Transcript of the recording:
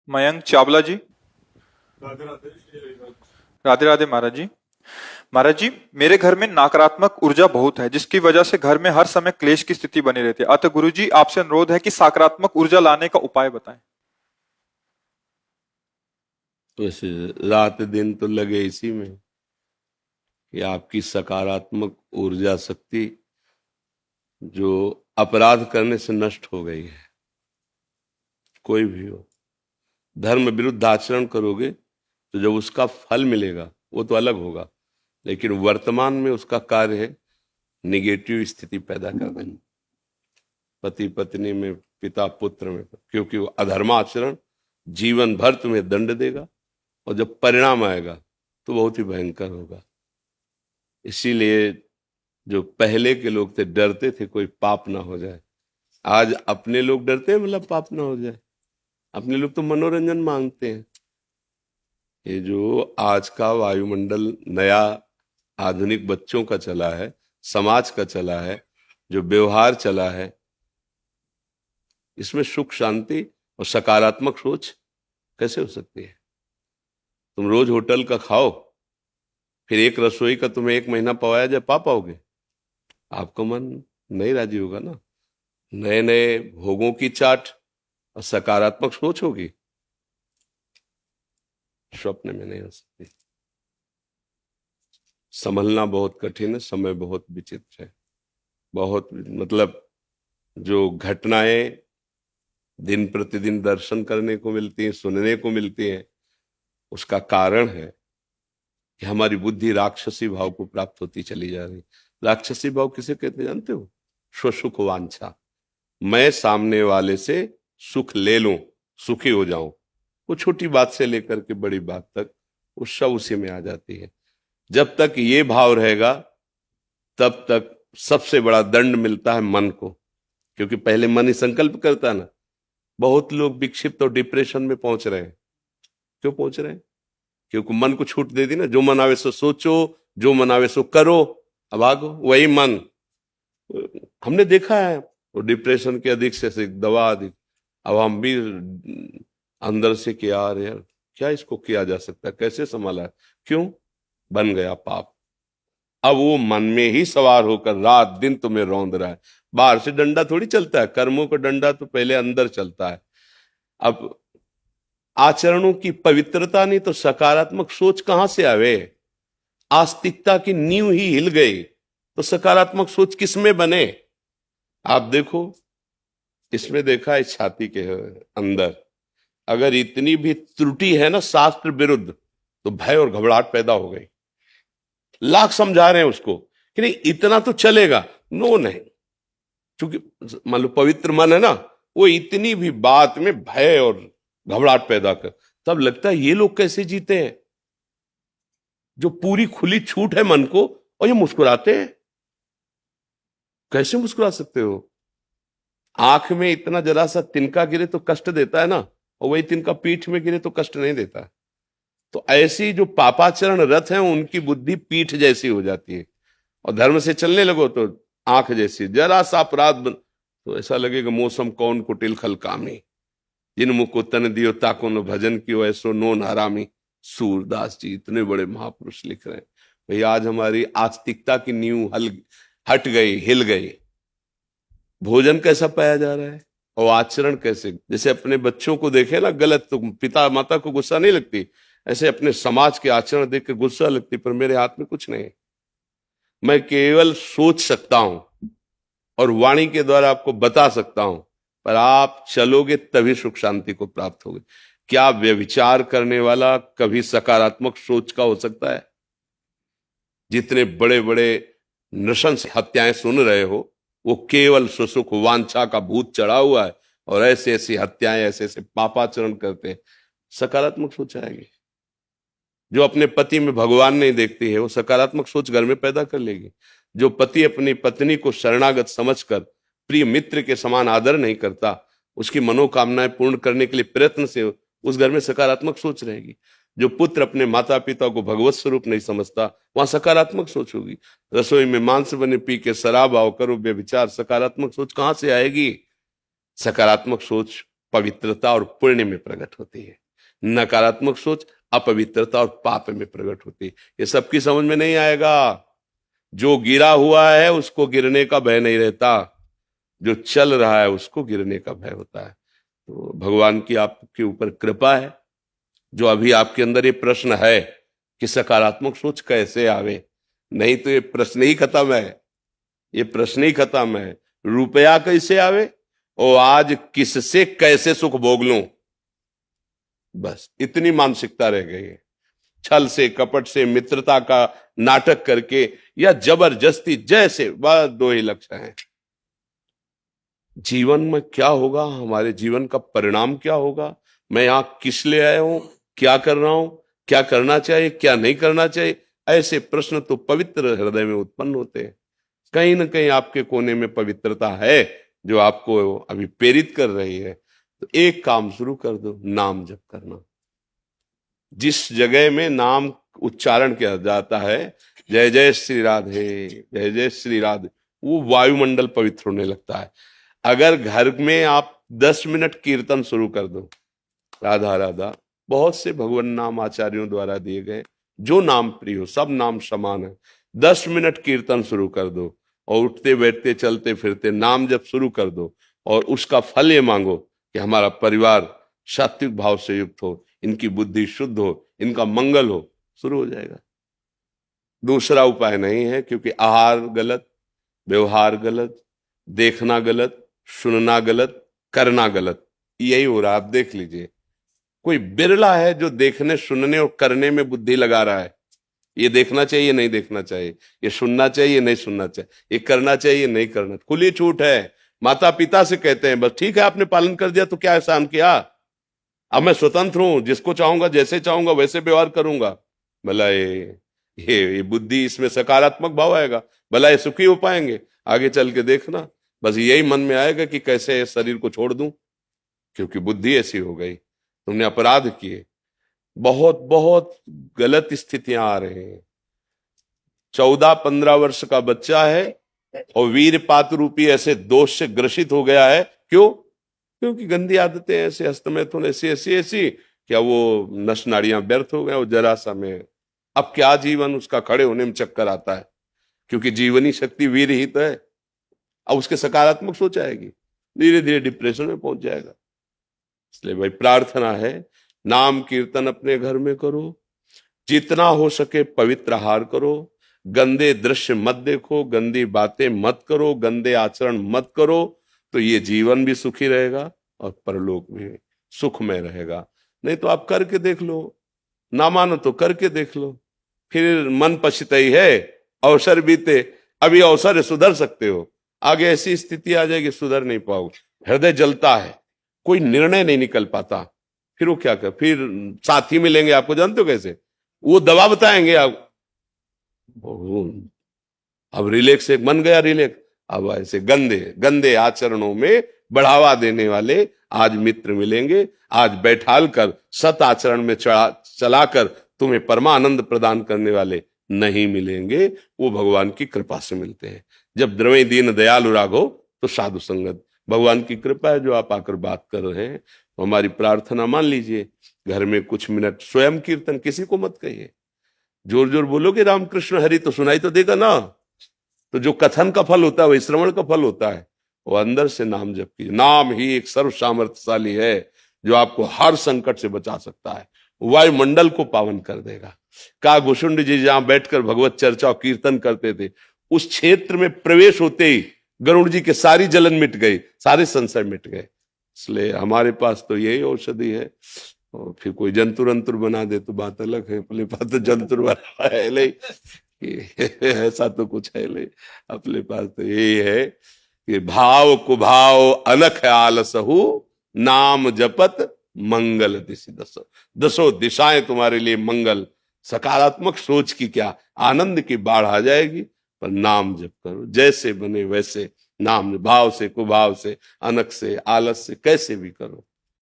मयंक चावला जी। राधे राधे श्री हरिराम। राधे राधे महाराज जी। महाराज जी, मेरे घर में नकारात्मक ऊर्जा बहुत है, जिसकी वजह से घर में हर समय क्लेश की स्थिति बनी रहती है। अतः गुरु जी, आपसे अनुरोध है कि सकारात्मक ऊर्जा लाने का उपाय बताएं। वैसे रात दिन तो लगे इसी में कि आपकी सकारात्मक ऊर्जा शक्ति जो अपराध करने से नष्ट हो गई है। कोई भी हो, धर्म विरुद्ध आचरण करोगे तो जब उसका फल मिलेगा वो तो अलग होगा, लेकिन वर्तमान में उसका कार्य है निगेटिव स्थिति पैदा कर देना, पति पत्नी में, पिता पुत्र में, क्योंकि वो अधर्माचरण जीवन भर तुम्हें दंड देगा और जब परिणाम आएगा तो बहुत ही भयंकर होगा। इसीलिए जो पहले के लोग थे डरते थे कोई पाप ना हो जाए। आज अपने लोग डरते हैं मतलब पाप ना हो जाए। अपने लोग तो मनोरंजन मांगते हैं। ये जो आज का वायुमंडल नया आधुनिक बच्चों का चला है, समाज का चला है, जो व्यवहार चला है, इसमें सुख शांति और सकारात्मक सोच कैसे हो सकती है? तुम रोज होटल का खाओ, फिर एक रसोई का तुम्हें एक महीना पवाया जाए, पा पाओगे? आपका मन नहीं राजी होगा ना। नए नए भोगों की चाट और सकारात्मक सोच होगी, स्वप्न में नहीं हो सकती। संभलना बहुत कठिन है, समय बहुत विचित्र है। बहुत मतलब जो घटनाएं दिन प्रतिदिन दर्शन करने को मिलती हैं, सुनने को मिलती हैं, उसका कारण है कि हमारी बुद्धि राक्षसी भाव को प्राप्त होती चली जा रही। राक्षसी भाव किसे कहते हैं जानते हो? स्वसुख वांछा। मैं सामने वाले से सुख ले लूं, सुखी हो जाऊं। वो छोटी बात से लेकर के बड़ी बात तक वो सब उसी में आ जाती है। जब तक ये भाव रहेगा तब तक सबसे बड़ा दंड मिलता है मन को, क्योंकि पहले मन ही संकल्प करता है ना। बहुत लोग विक्षिप्त और डिप्रेशन में पहुंच रहे हैं। क्यों पहुंच रहे हैं? क्योंकि मन को छूट दे दी ना। जो मन आवे सो सोचो, जो मन आवे सो करो, अब आगो वही मन। हमने देखा है वो डिप्रेशन के अधिक से दवा अधिक। अब हम भी अंदर से कि यार क्या इसको किया जा सकता है, कैसे संभाला है? क्यों? बन गया पाप। अब वो मन में ही सवार होकर रात दिन तुम्हें रौंद रहा है। बाहर से डंडा थोड़ी चलता है, कर्मों का डंडा तो पहले अंदर चलता है। अब आचरणों की पवित्रता नहीं तो सकारात्मक सोच कहां से आवे? आस्तिकता की नींव ही हिल गई तो सकारात्मक सोच किसमें बने? आप देखो, इसमें देखा है छाती के अंदर अगर इतनी भी त्रुटि है ना शास्त्र विरुद्ध, तो भय और घबराहट पैदा हो गई। लाख समझा रहे हैं उसको कि नहीं इतना तो चलेगा, नो नहीं, क्योंकि मान लो पवित्र मन है ना, वो इतनी भी बात में भय और घबराहट पैदा कर, तब लगता है ये लोग कैसे जीते हैं जो पूरी खुली छूट है मन को, और ये मुस्कुराते हैं। कैसे मुस्कुरा सकते हो? आंख में इतना जरा सा तिनका गिरे तो कष्ट देता है ना, और वही तिनका पीठ में गिरे तो कष्ट नहीं देता। तो ऐसी जो पापाचरण रथ हैं उनकी बुद्धि पीठ जैसी हो जाती है, और धर्म से चलने लगो तो आंख जैसी। जरा सा अपराध तो ऐसा लगेगा मौसम कौन कुटिल खल कामी, जिन मुख तन दियो ताको न भजन कियो ऐसो नोन हरामी। सूरदास जी इतने बड़े महापुरुष लिख रहे हैं। भाई आज हमारी आस्तिकता की नींव हट गई, हिल गई। भोजन कैसा पाया जा रहा है और आचरण कैसे? जैसे अपने बच्चों को देखे ना गलत तो पिता माता को गुस्सा नहीं लगती, ऐसे अपने समाज के आचरण देख के गुस्सा लगती। पर मेरे हाथ में कुछ नहीं, मैं केवल सोच सकता हूं और वाणी के द्वारा आपको बता सकता हूं, पर आप चलोगे तभी सुख शांति को प्राप्त होगे। क्या व्यभिचार करने वाला कभी सकारात्मक सोच का हो सकता है? जितने बड़े बड़े नृशंस हत्याएं सुन रहे हो, वो केवल सुसुख वांछा का भूत चढ़ा हुआ है, और ऐसे ऐसी हत्याएं, ऐसे ऐसे पापाचरण करते हैं। सकारात्मक सोच आएगी। जो अपने पति में भगवान नहीं देखती है वो सकारात्मक सोच घर में पैदा कर लेगी। जो पति अपनी पत्नी को शरणागत समझकर प्रिय मित्र के समान आदर नहीं करता, उसकी मनोकामनाएं पूर्ण करने के लिए प्रयत्न से उस घर में सकारात्मक सोच रहेगी। जो पुत्र अपने माता पिता को भगवत स्वरूप नहीं समझता, वहां सकारात्मक सोच होगी। रसोई में मांस बने पी के शराब आओ करो व्यभिचार, सकारात्मक सोच कहां से आएगी? सकारात्मक सोच पवित्रता और पुण्य में प्रकट होती है, नकारात्मक सोच अपवित्रता और पाप में प्रकट होती है। ये सबकी समझ में नहीं आएगा। जो गिरा हुआ है उसको गिरने का भय नहीं रहता, जो चल रहा है उसको गिरने का भय होता है। तो भगवान की आपके ऊपर कृपा है, जो अभी आपके अंदर ये प्रश्न है कि सकारात्मक सोच कैसे आवे, नहीं तो ये प्रश्न ही खत्म है, ये प्रश्न ही खत्म है। रुपया कैसे आवे और आज किससे कैसे सुख भोग लूं, बस इतनी मानसिकता रह गई है। छल से कपट से मित्रता का नाटक करके या जबरदस्ती, जैसे बस दो ही लक्ष्य हैं। जीवन में क्या होगा, हमारे जीवन का परिणाम क्या होगा, मैं यहां किस लिए आया हूं, क्या कर रहा हूं, क्या करना चाहिए क्या नहीं करना चाहिए, ऐसे प्रश्न तो पवित्र हृदय में उत्पन्न होते हैं। कहीं ना कहीं आपके कोने में पवित्रता है जो आपको अभी प्रेरित कर रही है। तो एक काम शुरू कर दो, नाम जप करना। जिस जगह में नाम उच्चारण किया जाता है, जय जय श्री राधे जय जय श्री राधे, वो वायुमंडल पवित्र होने लगता है। अगर घर में आप 10 मिनट कीर्तन शुरू कर दो, राधा राधा, बहुत से भगवान नाम आचार्यों द्वारा दिए गए, जो नाम प्रिय हो, सब नाम समान है। 10 मिनट कीर्तन शुरू कर दो और उठते बैठते चलते फिरते नाम जब शुरू कर दो, और उसका फल ये मांगो कि हमारा परिवार सात्विक भाव से युक्त हो, इनकी बुद्धि शुद्ध हो, इनका मंगल हो, शुरू हो जाएगा। दूसरा उपाय नहीं है, क्योंकि आहार गलत, व्यवहार गलत, देखना गलत, सुनना गलत, करना गलत, यही हो रहा है। आप देख लीजिए, कोई बिरला है जो देखने सुनने और करने में बुद्धि लगा रहा है। ये देखना चाहिए नहीं देखना चाहिए, ये सुनना चाहिए नहीं सुनना चाहिए, ये करना चाहिए नहीं करना, खुली छूट है। माता पिता से कहते हैं बस ठीक है आपने पालन कर दिया तो क्या एहसान किया, अब मैं स्वतंत्र हूं, जिसको चाहूंगा जैसे चाहूंगा वैसे व्यवहार करूंगा। भला ये बुद्धि, इसमें सकारात्मक भाव आएगा, भला ये सुखी हो पाएंगे? आगे चल के देखना, बस यही मन में आएगा कि कैसे इस शरीर को छोड़ दूं, क्योंकि बुद्धि ऐसी हो गई, तुमने अपराध किए। बहुत बहुत गलत स्थितियां आ रही हैं। 14-15 वर्ष का बच्चा है और वीरपात रूपी ऐसे दोष से ग्रसित हो गया है। क्यों? क्योंकि गंदी आदतें ऐसे, हस्तमैथुन ऐसी ऐसी ऐसी, क्या वो नस नाड़ियां व्यर्थ हो गए, वो जरा सा में अब क्या जीवन उसका खड़े होने में चक्कर आता है, क्योंकि जीवनी शक्ति वीर ही तो है। अब उसके सकारात्मक सोच आएगी, धीरे धीरे डिप्रेशन में पहुंच जाएगा। इसलिए भाई प्रार्थना है, नाम कीर्तन अपने घर में करो, जितना हो सके पवित्र आहार करो, गंदे दृश्य मत देखो, गंदी बातें मत करो, गंदे आचरण मत करो, तो ये जीवन भी सुखी रहेगा और परलोक भी सुखमय रहेगा। नहीं तो आप करके देख लो, ना मानो तो करके देख लो, फिर मन पछताई है, अवसर बीते, अभी अवसर है, सुधर सकते हो, आगे ऐसी स्थिति आ जाएगी सुधर नहीं पाओगे। हृदय जलता है, कोई निर्णय नहीं निकल पाता, फिर वो क्या कर, फिर साथी मिलेंगे आपको, जानते हो कैसे, वो दवा बताएंगे आप, अब रिलैक्स एक मन गया रिलैक्स, अब ऐसे गंदे गंदे आचरणों में बढ़ावा देने वाले आज मित्र मिलेंगे, आज बैठाल कर सत आचरण में चलाकर तुम्हें परमानंद प्रदान करने वाले नहीं मिलेंगे। वो भगवान की कृपा से मिलते हैं। जब द्रवे दीन दयालु राघो तो साधु संगत, भगवान की कृपा है जो आप आकर बात कर रहे हैं। तो हमारी प्रार्थना मान लीजिए, घर में कुछ मिनट स्वयं कीर्तन, किसी को मत कहिए, जोर जोर बोलोगे रामकृष्ण हरि तो सुनाई तो देगा ना, तो जो कथन का फल होता है वही श्रवण का फल होता है। वो अंदर से नाम जप कीजिए। नाम ही एक सर्व सामर्थ्यशाली है जो आपको हर संकट से बचा सकता है, वायुमंडल को पावन कर देगा। का घुसुंड जी जहां बैठकर भगवत चर्चा और कीर्तन करते थे, उस क्षेत्र में प्रवेश होते ही गरुड़ जी के सारी जलन मिट गई, सारे संशय मिट गए। इसलिए हमारे पास तो यही औषधि है। और फिर कोई जंतुर अंतुर बना दे तो बात अलग है, अपने पास तो जंतुर बना है नहीं, ऐसा तो कुछ है नहीं। अपने पास तो यही है कि भाव कुभाव अलख आलसहु, नाम जपत मंगल दिशि दसो, दसों दिशाएं तुम्हारे लिए मंगल। सकारात्मक सोच की क्या आनंद की बाढ़ आ जाएगी, पर नाम जप करो, जैसे बने वैसे नाम, भाव से कुभाव से अनख से आलस से कैसे भी करो।